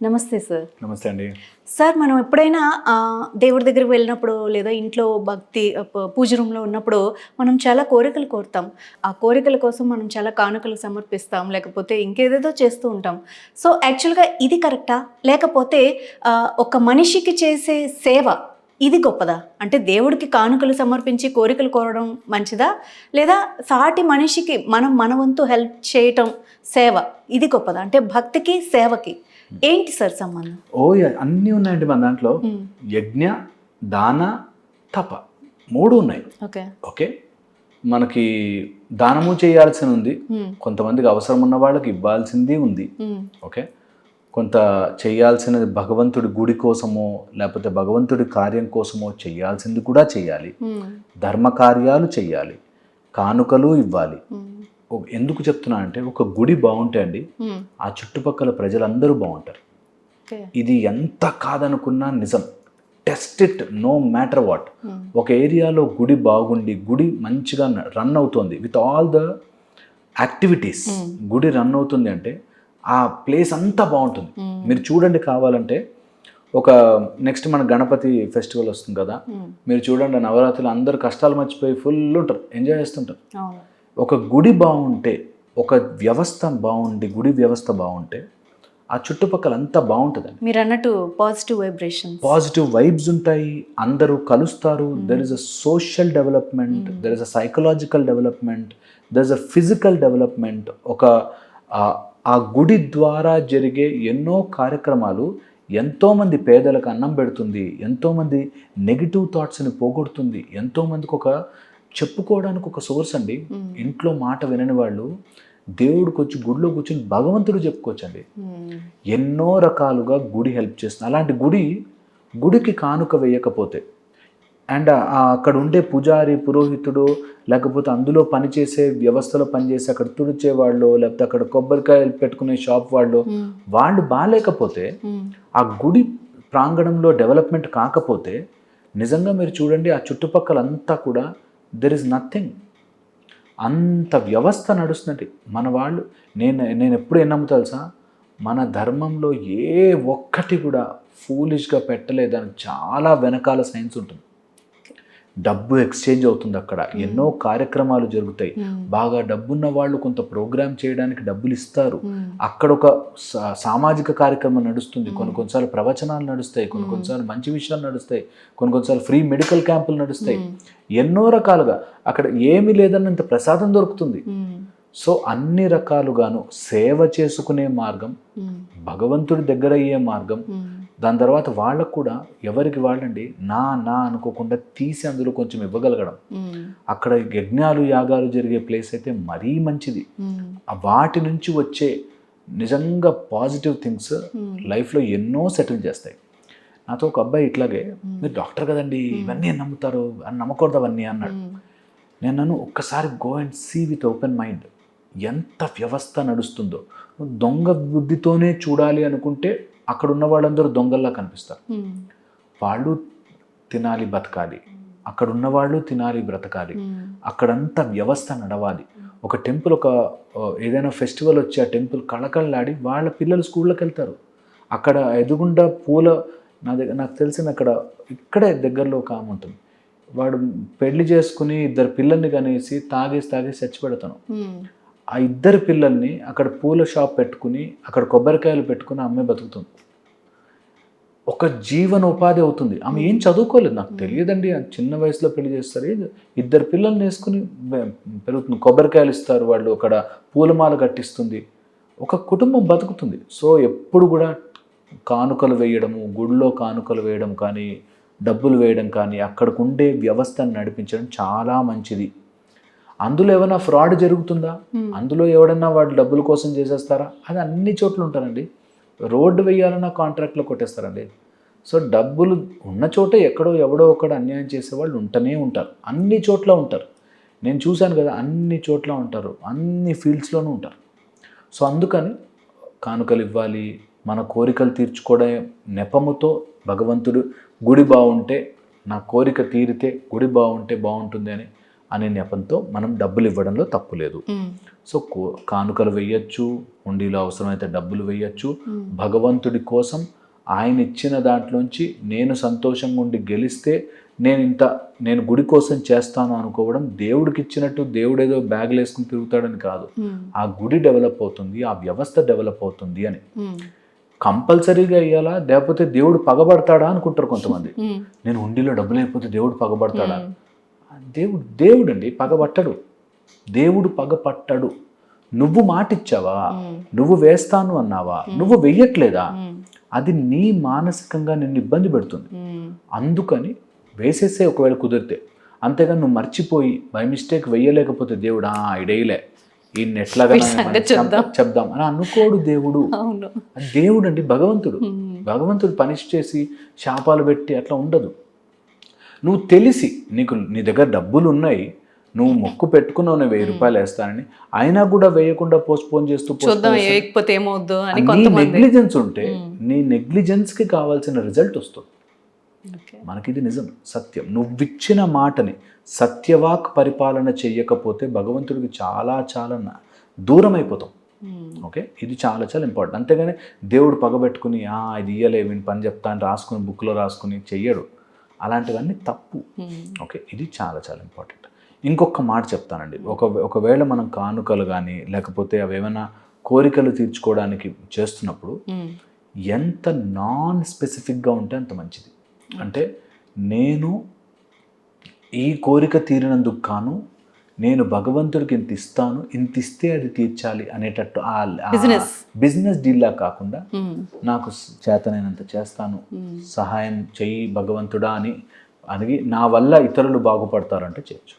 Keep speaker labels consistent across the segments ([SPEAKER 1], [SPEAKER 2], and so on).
[SPEAKER 1] నమస్తే సార్.
[SPEAKER 2] నమస్తే అండి.
[SPEAKER 1] సార్ మనం ఎప్పుడైనా దేవుడి దగ్గరికి వెళ్ళినప్పుడు లేదా ఇంట్లో భక్తి పూజ రూమ్‌లో ఉన్నప్పుడు మనం చాలా కోరికలు కోరుతాం. ఆ కోరికల కోసం మనం చాలా కానుకలు సమర్పిస్తాం. లేకపోతే ఇంకేదేదో చేస్తూ ఉంటాం. సో, యాక్చువల్‌గా ఇది కరెక్టా? లేకపోతే ఒక మనిషికి చేసే సేవ ఇది గొప్పదా? అంటే దేవుడికి కానుకలు సమర్పించి కోరికలు కోరడం మంచిదా? లేదా సాటి మనిషికి మనం మన వంతు హెల్ప్ చేయటం సేవ ఇది గొప్పదా? అంటే భక్తికి, సేవకి ఏంటి సార్ సంబంధం?
[SPEAKER 2] అన్నీ ఉన్నాయండి మన దాంట్లో. యజ్ఞ, దాన, తప 3 ఉన్నాయి. ఓకే. మనకి దానము చేయాల్సి ఉంది. కొంతమందికి అవసరం ఉన్న వాళ్ళకి ఇవ్వాల్సింది ఉంది. ఓకే. కొంత చేయాల్సినది భగవంతుడి గుడి కోసమో లేకపోతే భగవంతుడి కార్యం కోసమో చేయాల్సింది కూడా చేయాలి. ధర్మ కార్యాలు చేయాలి, కానుకలు ఇవ్వాలి. ఎందుకు చెప్తున్నా అంటే ఒక గుడి బాగుంటే అండి ఆ చుట్టుపక్కల ప్రజలందరూ బాగుంటారు. ఇది ఎంత కాదనుకున్నా నిజం. Test it, no matter what. ఒక ఏరియాలో గుడి బాగుండి గుడి మంచిగా రన్ అవుతుంది విత్ ఆల్ ద యాక్టివిటీస్, గుడి రన్ అవుతుంది అంటే ఆ ప్లేస్ అంతా బాగుంటుంది. మీరు చూడండి, కావాలంటే ఒక నెక్స్ట్ మన గణపతి ఫెస్టివల్ వస్తుంది కదా, మీరు చూడండి నవరాత్రులు అందరూ కష్టాలు మర్చిపోయి ఫుల్ ఉంటారు, ఎంజాయ్ చేస్తుంటారు. ఒక గుడి బాగుంటే, ఒక వ్యవస్థ బాగుండి, గుడి వ్యవస్థ బాగుంటే ఆ చుట్టుపక్కల అంతా బాగుంటుందండి.
[SPEAKER 1] మీరు అన్నట్టు
[SPEAKER 2] పాజిటివ్ వైబ్స్ ఉంటాయి, అందరూ కలుస్తారు. There is a social development, there is a psychological development, there is a physical development. ఆ గుడి ద్వారా జరిగే ఎన్నో కార్యక్రమాలు ఎంతోమంది పేదలకు అన్నం పెడుతుంది, ఎంతోమంది నెగిటివ్ థాట్స్ని పోగొడుతుంది, ఎంతోమందికి ఒక చెప్పుకోవడానికి ఒక సోర్స్ అండి. ఇంట్లో మాట వినని వాళ్ళు దేవుడికి వచ్చి గుడిలో కూర్చొని భగవంతుడు చెప్పుకోవచ్చండి. ఎన్నో రకాలుగా గుడి హెల్ప్ చేస్తుంది. అలాంటి గుడికి కానుక వేయకపోతే అండ్ అక్కడ ఉండే పూజారి, పురోహితుడు, లేకపోతే అందులో పనిచేసే వ్యవస్థలో పనిచేసి అక్కడ తుడిచే వాళ్ళు, లేకపోతే అక్కడ కొబ్బరికాయలు పెట్టుకునే షాప్ వాళ్ళు బాగాలేకపోతే, ఆ గుడి ప్రాంగణంలో డెవలప్మెంట్ కాకపోతే నిజంగా మీరు చూడండి ఆ చుట్టుపక్కల అంతా కూడా దెర్ ఇస్ నథింగ్. అంత వ్యవస్థ నడుస్తుందండి. మన వాళ్ళు నేను ఎప్పుడు ఏం నమ్ముతా తెలుసా, మన ధర్మంలో ఏ ఒక్కటి కూడా ఫూలిష్గా పెట్టలేదని చాలా వెనకాల సైన్స్ ఉంటుంది. డబ్బు ఎక్స్చేంజ్ అవుతుంది అక్కడ, ఎన్నో కార్యక్రమాలు జరుగుతాయి. బాగా డబ్బున్న వాళ్ళు కొంత ప్రోగ్రామ్ చేయడానికి డబ్బులు ఇస్తారు. అక్కడ ఒక సామాజిక కార్యక్రమం నడుస్తుంది. కొన్నిసార్లు ప్రవచనాలు నడుస్తాయి, కొన్నిసార్లు మంచి విషయాలు నడుస్తాయి, కొన్నిసార్లు ఫ్రీ మెడికల్ క్యాంపులు నడుస్తాయి. ఎన్నో రకాలుగా అక్కడ ఏమీ లేదన్నంత ప్రసాదం దొరుకుతుంది. సో అన్ని రకాలుగాను సేవ చేసుకునే మార్గం, భగవంతుడి దగ్గర అయ్యే మార్గం, దాని తర్వాత వాళ్ళకు కూడా ఎవరికి వాళ్ళండి నా అనుకోకుండా తీసి అందులో కొంచెం ఇవ్వగలగడం. అక్కడ యజ్ఞాలు, యాగాలు జరిగే ప్లేస్ అయితే మరీ మంచిది. వాటి నుంచి వచ్చే నిజంగా పాజిటివ్ థింగ్స్ లైఫ్లో ఎన్నో సెటిల్ చేస్తాయి. నాతో ఒక అబ్బాయి ఇట్లాగే, మీరు డాక్టర్ కదండి ఇవన్నీ నమ్ముతారు అని, నమ్మకూడదు అవన్నీ అన్నాడు. నేను ఒక్కసారి go and see with open mind. ఎంత వ్యవస్థ నడుస్తుందో. దొంగ బుద్ధితోనే చూడాలి అనుకుంటే అక్కడ ఉన్న వాళ్ళందరూ దొంగల్లా కనిపిస్తారు. వాళ్ళు తినాలి, బతకాలి, అక్కడ ఉన్నవాళ్ళు తినాలి, బ్రతకాలి, అక్కడంతా వ్యవస్థ నడవాలి. ఒక టెంపుల్, ఏదైనా ఫెస్టివల్ వచ్చి ఆ టెంపుల్ కళకళలాడి వాళ్ళ పిల్లలు స్కూళ్ళకి వెళ్తారు. అక్కడ ఎదుగుండా పూల, నాకు తెలిసిన ఇక్కడే దగ్గరలో ఒక ఆమె ఉంటుంది, వాడు పెళ్లి చేసుకుని 2 పిల్లల్ని కనేసి తాగేసి చచ్చిపెడతాను. ఆ 2 పిల్లల్ని అక్కడ పూల షాప్ పెట్టుకుని అక్కడ కొబ్బరికాయలు పెట్టుకుని అమ్మే బతుకుతుంది. ఒక జీవనోపాధి అవుతుంది. ఆమె ఏం చదువుకోలేదు, నాకు తెలియదండి, చిన్న వయసులో పెళ్లి చేస్తారు. 2 పిల్లల్ని వేసుకుని పెరుగుతుంది, కొబ్బరికాయలు ఇస్తారు వాళ్ళు, అక్కడ పూలమాల కట్టిస్తుంది, ఒక కుటుంబం బతుకుతుంది. సో ఎప్పుడు కూడా కానుకలు వేయడము, గుడిలో కానుకలు వేయడం కానీ, డబ్బులు వేయడం కానీ, అక్కడికి ఉండే వ్యవస్థను నడిపించడం చాలా మంచిది. అందులో ఏమైనా ఫ్రాడ్ జరుగుతుందా? అందులో ఎవడన్నా వాడు డబ్బుల కోసం చేసేస్తారా? అది అన్ని చోట్ల ఉంటారండి. రోడ్డు వేయాలన్నా కాంట్రాక్ట్లో కొట్టేస్తారండి. సో డబ్బులు ఉన్న చోటే ఎక్కడో ఎవడో ఒకడు అన్యాయం చేసేవాళ్ళు ఉంటూనే ఉంటారు, అన్ని చోట్ల ఉంటారు. నేను చూశాను కదా, అన్ని చోట్ల ఉంటారు, అన్ని ఫీల్డ్స్లోనూ ఉంటారు. సో అందుకని కానుకలు ఇవ్వాలి, మన కోరికలు తీర్చుకోవడం నెపముతో భగవంతుడు గుడి బాగుంటే, నా కోరిక తీరితే గుడి బాగుంటే బాగుంటుంది అని అనే నెపంతో మనం డబ్బులు ఇవ్వడంలో తప్పు లేదు. సో కానుకలు వేయచ్చు, హుండీలో అవసరమైతే డబ్బులు వేయచ్చు. భగవంతుడి కోసం ఆయన ఇచ్చిన దాంట్లోంచి నేను సంతోషంగా ఉండి గెలిస్తే నేను గుడి కోసం చేస్తాను అనుకోవడం దేవుడికి ఇచ్చినట్టు దేవుడు ఏదో బ్యాగులు వేసుకుని తిరుగుతాడని కాదు. ఆ గుడి డెవలప్ అవుతుంది, ఆ వ్యవస్థ డెవలప్ అవుతుంది అని. కంపల్సరీగా ఇవ్వాలా, లేకపోతే దేవుడు పగబడతాడా అనుకుంటారు కొంతమంది. నేను హుండీలో డబ్బులు అయిపోతే దేవుడు పగబడతాడా? దేవుడు అండి పగబట్టడు. దేవుడు పగపట్టడు. నువ్వు మాట ఇచ్చావా, నువ్వు వేస్తాను అన్నావా, నువ్వు వెయ్యట్లేదా, అది నీ మానసికంగా నిన్ను ఇబ్బంది పెడుతుంది. అందుకని వేసేసే ఒకవేళ కుదిరితే. అంతేగాని నువ్వు మర్చిపోయి బై మిస్టేక్ వెయ్యలేకపోతే దేవుడు ఇడేయలే ఈయన ఎట్లాగా చెప్దాం అని అనుకోడు దేవుడు. దేవుడు అండి భగవంతుడు పనిష్ చేసి శాపాలు పెట్టి అట్లా ఉండదు. నువ్వు తెలిసి నీ దగ్గర డబ్బులు ఉన్నాయి, నువ్వు మొక్కు పెట్టుకున్నావు, నేను 1000 రూపాయలు వేస్తానని, అయినా కూడా వేయకుండా పోస్ట్పోన్ చేస్తూ నెగ్లిజెన్స్ ఉంటే నీ నెగ్లిజెన్స్కి కావాల్సిన రిజల్ట్ వస్తుంది. మనకి ఇది నిజం, సత్యం. నువ్విచ్చిన మాటని సత్యవాక్ పరిపాలన చెయ్యకపోతే భగవంతుడికి చాలా చాలా దూరం అయిపోతాం. ఓకే, ఇది చాలా చాలా ఇంపార్టెంట్. అంతేగాని దేవుడు పగబెట్టుకుని ఇది ఇయ్యలే వీని పని చెప్తా అని రాసుకుని బుక్లో రాసుకుని చెయ్యడు. అలాంటివన్నీ తప్పు. ఓకే, ఇది చాలా చాలా ఇంపార్టెంట్. ఇంకొక మాట చెప్తానండి. ఒకవేళ మనం కానుకలు కానీ లేకపోతే అవి ఏమైనా కోరికలు తీర్చుకోవడానికి చేస్తున్నప్పుడు ఎంత నాన్ స్పెసిఫిక్గా ఉంటే అంత మంచిది. అంటే నేను ఈ కోరిక తీరినందుకు కాను నేను భగవంతుడికి ఇంత ఇస్తాను, ఇంత ఇస్తే అది తీర్చాలి అనేటట్టు బిజినెస్ డీల్లా కాకుండా నాకు చేతనైనంత చేస్తాను, సహాయం చెయ్యి భగవంతుడా అని నా వల్ల ఇతరులు బాగుపడతారంటే చేయొచ్చు.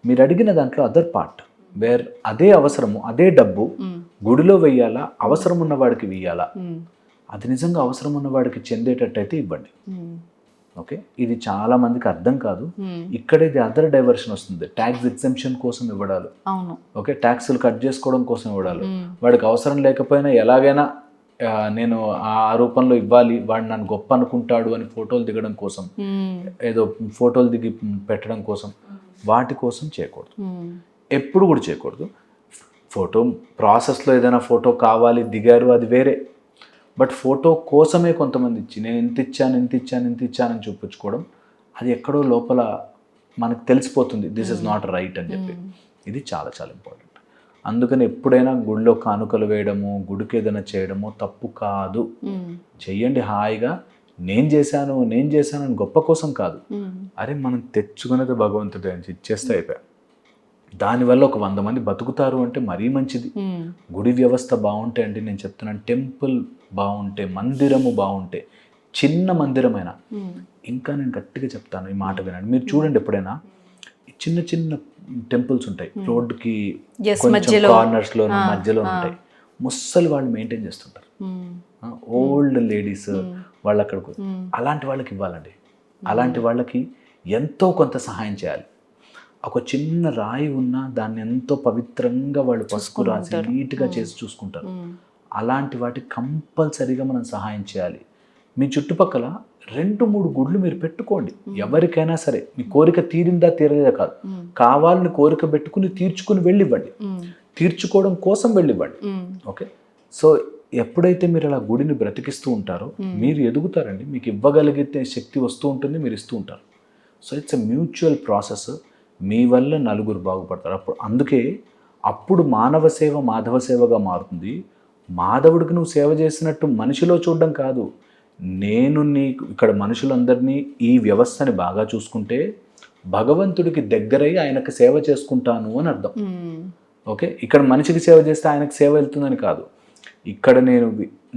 [SPEAKER 2] మీరు అడిగిన దాంట్లో అదర్ పార్ట్ వేర్ అదే అవసరము, అదే డబ్బు గుడిలో వెయ్యాలా, అవసరం ఉన్నవాడికి వెయ్యాలా, అది నిజంగా అవసరం ఉన్నవాడికి చెందేటట్టు అయితే ఇవ్వండి. ఓకే, ఇది చాలా మందికి అర్థం కాదు. ఇక్కడ ఇది అదర్ డైవర్షన్ వస్తుంది. ట్యాక్స్ ఎగ్జెంప్షన్ కోసం ఇవ్వడాలు, ఓకే, ట్యాక్సులు కట్ చేసుకోవడం కోసం ఇవ్వడాలు, వాడికి అవసరం లేకపోయినా ఎలాగైనా నేను ఆ రూపంలో ఇవ్వాలి, వాడు నన్ను గొప్ప అనుకుంటాడు అని ఫోటోలు దిగడం కోసం, ఏదో ఫోటోలు దిగి పెట్టడం కోసం, వాటి కోసం చేయకూడదు. ఎప్పుడు కూడా చేయకూడదు. ఫోటో ప్రాసెస్లో ఏదైనా ఫోటో కావాలి, దిగారు, అది వేరే. బట్ ఫోటో కోసమే కొంతమంది ఇచ్చి నేను ఇంత ఇచ్చానని చూపించుకోవడం, అది ఎక్కడో లోపల మనకు తెలిసిపోతుంది దిస్ ఇస్ నాట్ రైట్ అని చెప్పి. ఇది చాలా చాలా ఇంపార్టెంట్. అందుకని ఎప్పుడైనా గుడిలో కానుకలు వేయడము, గుడికి ఏదైనా చేయడము తప్పు కాదు. చెయ్యండి హాయిగా. నేను చేశాను అని గొప్ప కోసం కాదు. అరే మనం తెచ్చుకునేది భగవంతుడే అని ఇచ్చేస్తే అయిపోయా. దానివల్ల ఒక 100 మంది బతుకుతారు అంటే మరీ మంచిది. గుడి వ్యవస్థ బాగుంటే అండి, నేను చెప్తున్నాను, టెంపుల్ బాగుంటే, మందిరము బాగుంటే, చిన్న మందిరమైనా, ఇంకా నేను గట్టిగా చెప్తాను, ఈ మాట వినండి. మీరు చూడండి, ఎప్పుడైనా చిన్న చిన్న టెంపుల్స్ ఉంటాయి, రోడ్డుకి కొంచెం కార్నర్స్లో మధ్యలో ఉంటాయి, ముస్సలు వాళ్ళు మెయింటైన్ చేస్తుంటారు, ఓల్డ్ లేడీస్ వాళ్ళు అక్కడికి. అలాంటి వాళ్ళకి ఇవ్వాలండి. అలాంటి వాళ్ళకి ఎంతో కొంత సహాయం చేయాలి. ఒక చిన్న రాయి ఉన్నా దాన్ని ఎంతో పవిత్రంగా వాళ్ళు పసుపు రాసి నీట్గా చేసి చూసుకుంటారు. అలాంటి వాటికి కంపల్సరీగా మనం సహాయం చేయాలి. మీ చుట్టుపక్కల 2-3 గుడ్లు మీరు పెట్టుకోండి. ఎవరికైనా సరే, మీ కోరిక తీరిందా తీరలేదా కాదు, కావాలని కోరిక పెట్టుకుని తీర్చుకుని వెళ్ళివ్వండి, తీర్చుకోవడం కోసం వెళ్ళివ్వండి. ఓకే, సో ఎప్పుడైతే మీరు అలా గుడిని బ్రతికిస్తూ ఉంటారో మీరు ఎదుగుతారండి. మీకు ఇవ్వగలిగితే శక్తి వస్తూ ఉంటుంది, మీరు ఇస్తూ ఉంటారు. So it's a mutual process. మీ వల్ల నలుగురు బాగుపడతారు. అందుకే అప్పుడు మానవ సేవ మాధవ సేవగా మారుతుంది. మాధవుడికి నువ్వు సేవ చేసినట్టు మనిషిలో చూడడం కాదు, నేను నీకు ఇక్కడ మనుషులందరినీ ఈ వ్యవస్థని బాగా చూసుకుంటే భగవంతుడికి దగ్గరై ఆయనకు సేవ చేసుకుంటాను అని అర్థం. ఓకే, ఇక్కడ మనిషికి సేవ చేస్తే ఆయనకు సేవ వెళ్తుందని కాదు. ఇక్కడ నేను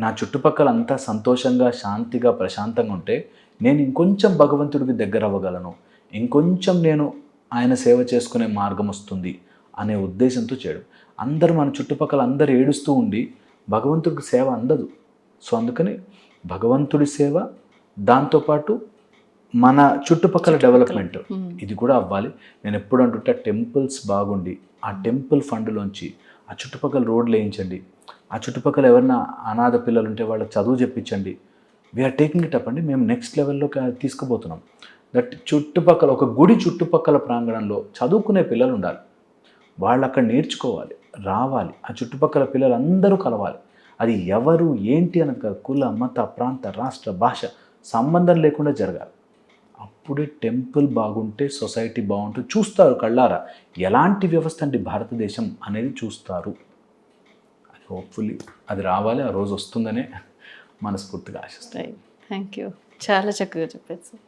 [SPEAKER 2] నా చుట్టుపక్కల అంతా సంతోషంగా, శాంతిగా, ప్రశాంతంగా ఉంటే నేను ఇంకొంచెం భగవంతుడికి దగ్గర అవ్వగలను, ఇంకొంచెం నేను ఆయన సేవ చేసుకునే మార్గం వస్తుంది అనే ఉద్దేశంతో చేయడం. అందరూ మన చుట్టుపక్కల అందరూ ఏడుస్తూ ఉండి భగవంతుడికి సేవ అందదు. సో అందుకని భగవంతుడి సేవ, దాంతోపాటు మన చుట్టుపక్కల డెవలప్మెంట్ ఇది కూడా అవ్వాలి. నేను ఎప్పుడు అంటుంటే టెంపుల్స్ బాగుండి ఆ టెంపుల్ ఫండ్లోంచి ఆ చుట్టుపక్కల రోడ్లు వేయించండి, ఆ చుట్టుపక్కల ఎవరైనా అనాథ పిల్లలు ఉంటే వాళ్ళకి చదువు చెప్పించండి. వీఆర్ టేకింగ్ ఇట్ అప్ అండి. మేము నెక్స్ట్ లెవెల్లోకి తీసుకుపోతున్నాం. దట్ చుట్టుపక్కల ఒక గుడి చుట్టుపక్కల ప్రాంగణంలో చదువుకునే పిల్లలు ఉండాలి. వాళ్ళు అక్కడ నేర్చుకోవాలి, రావాలి, ఆ చుట్టుపక్కల పిల్లలందరూ కలవాలి. అది ఎవరు ఏంటి అన్నది కాదు, కుల మత ప్రాంత రాష్ట్ర భాష సంబంధం లేకుండా జరగాలి. అప్పుడే టెంపుల్ బాగుంటే సొసైటీ బాగుంటుంది. చూస్తారు కళ్ళారా ఎలాంటి వ్యవస్థ అంటే భారతదేశం అనేది చూస్తారు. అది హోప్ఫుల్లీ అది రావాలి, ఆ రోజు వస్తుందనే మనస్ఫూర్తిగా ఆశిస్తాను.
[SPEAKER 1] థ్యాంక్ యూ, చాలా చక్కగా చెప్పారు సార్.